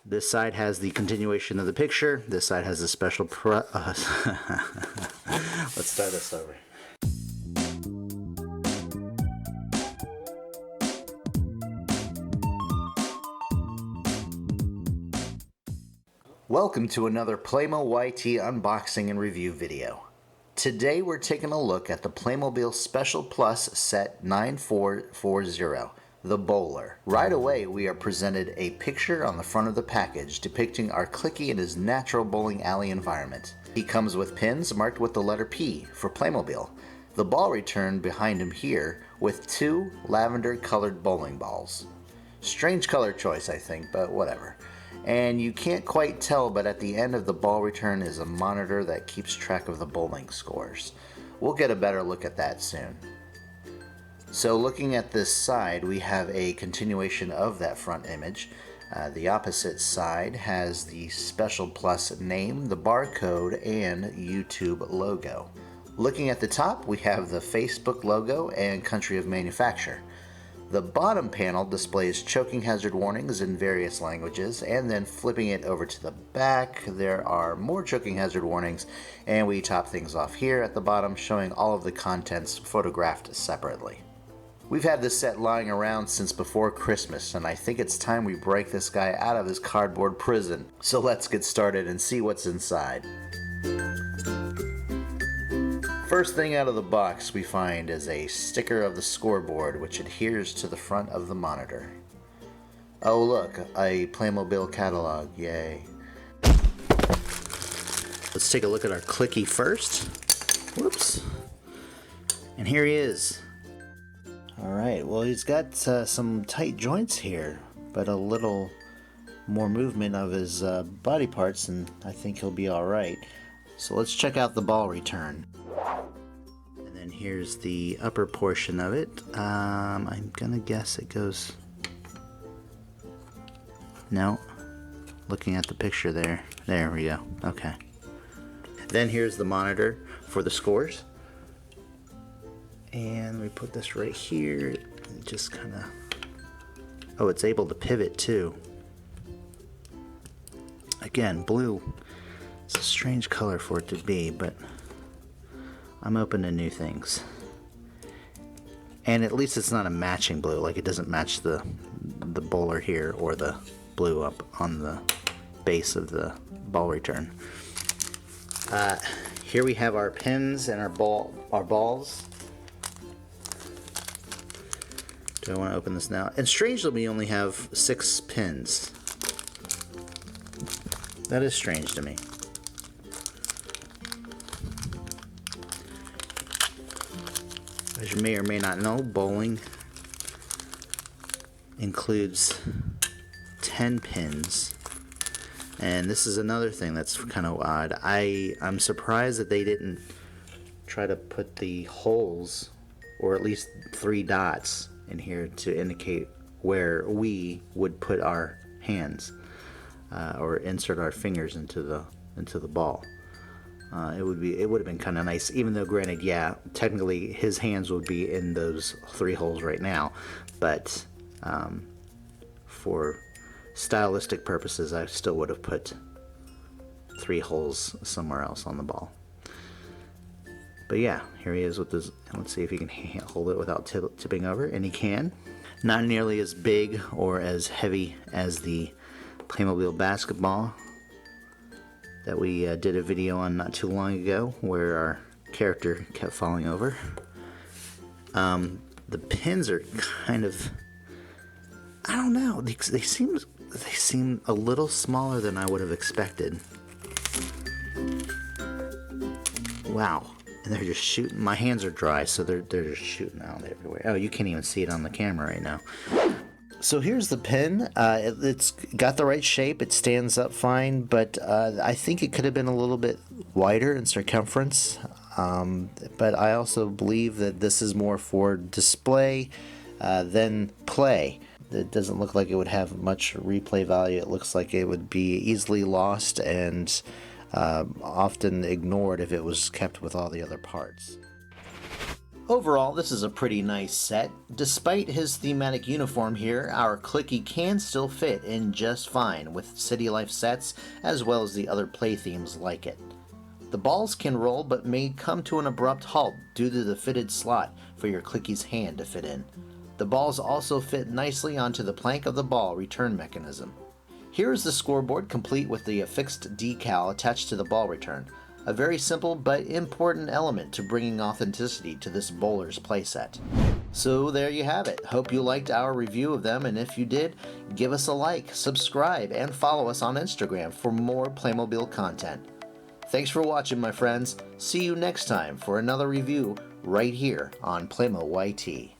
This side has the continuation of the picture. This side has a special let's start this over. Welcome to another Playmo YT unboxing and review video. Today we're taking a look at the Playmobil Special Plus Set 9440, the Bowler. Right away we are presented a picture on the front of the package depicting our Clicky in his natural bowling alley environment. He comes with pins marked with the letter P for Playmobil. The ball return behind him here with 2 lavender colored bowling balls. Strange color choice, I think, but whatever. And you can't quite tell, but at the end of the ball return is a monitor that keeps track of the bowling scores. We'll get a better look at that soon. So looking at this side, we have a continuation of that front image. The opposite side has the Special Plus name, the barcode, and YouTube logo. Looking at the top, we have the Facebook logo and country of manufacture. The bottom panel displays choking hazard warnings in various languages, and then flipping it over to the back, there are more choking hazard warnings, and we top things off here at the bottom, showing all of the contents photographed separately. We've had this set lying around since before Christmas, and I think it's time we break this guy out of his cardboard prison. So let's get started and see what's inside. First thing out of the box we find is a sticker of the scoreboard, which adheres to the front of the monitor. Oh look, a Playmobil catalog, yay. Let's take a look at our Clicky first. Whoops. And here he is. Alright, well he's got some tight joints here, but a little more movement of his body parts, and I think he'll be alright. So let's check out the ball return. And then here's the upper portion of it. I'm gonna guess it goes... No. Looking at the picture there. There we go. Okay. Then here's the monitor for the scores. And we put this right here. And just kind of... Oh, it's able to pivot too. Again, blue. It's a strange color for it to be, but I'm open to new things. And at least it's not a matching blue, like it doesn't match the bowler here or the blue up on the base of the ball return. Here we have our pins and our balls. Do I want to open this now? And strangely, we only have 6 pins. That is strange to me. As you may or may not know, bowling includes 10 pins. And this is another thing that's kind of odd. I'm surprised that they didn't try to put the holes, or at least 3 dots in here to indicate where we would put our hands or insert our fingers into the ball. It would have been kind of nice, even though granted, yeah, technically his hands would be in those 3 holes right now, but for stylistic purposes I still would have put 3 holes somewhere else on the ball. But yeah, here he is with this. Let's see if he can hold it without tipping over, and he can. Not nearly as big or as heavy as the Playmobil basketball that we did a video on not too long ago, where our character kept falling over. The pins are kind of, I don't know, they seem a little smaller than I would have expected. Wow. And they're just shooting. My hands are dry, so they're just shooting out everywhere. Oh, you can't even see it on the camera right now. So here's the pin. It's got the right shape. It stands up fine, but I think it could have been a little bit wider in circumference. But I also believe that this is more for display than play. It doesn't look like it would have much replay value. It looks like it would be easily lost and often ignored if it was kept with all the other parts. Overall, this is a pretty nice set. Despite his thematic uniform here, our Clicky can still fit in just fine with city life sets as well as the other play themes like it. The balls can roll but may come to an abrupt halt due to the fitted slot for your Clicky's hand to fit in. The balls also fit nicely onto the plank of the ball return mechanism. Here is the scoreboard complete with the affixed decal attached to the ball return. A very simple but important element to bringing authenticity to this bowler's playset. So there you have it. Hope you liked our review of them, and if you did, give us a like, subscribe, and follow us on Instagram for more Playmobil content. Thanks for watching, my friends. See you next time for another review right here on Playmo YT.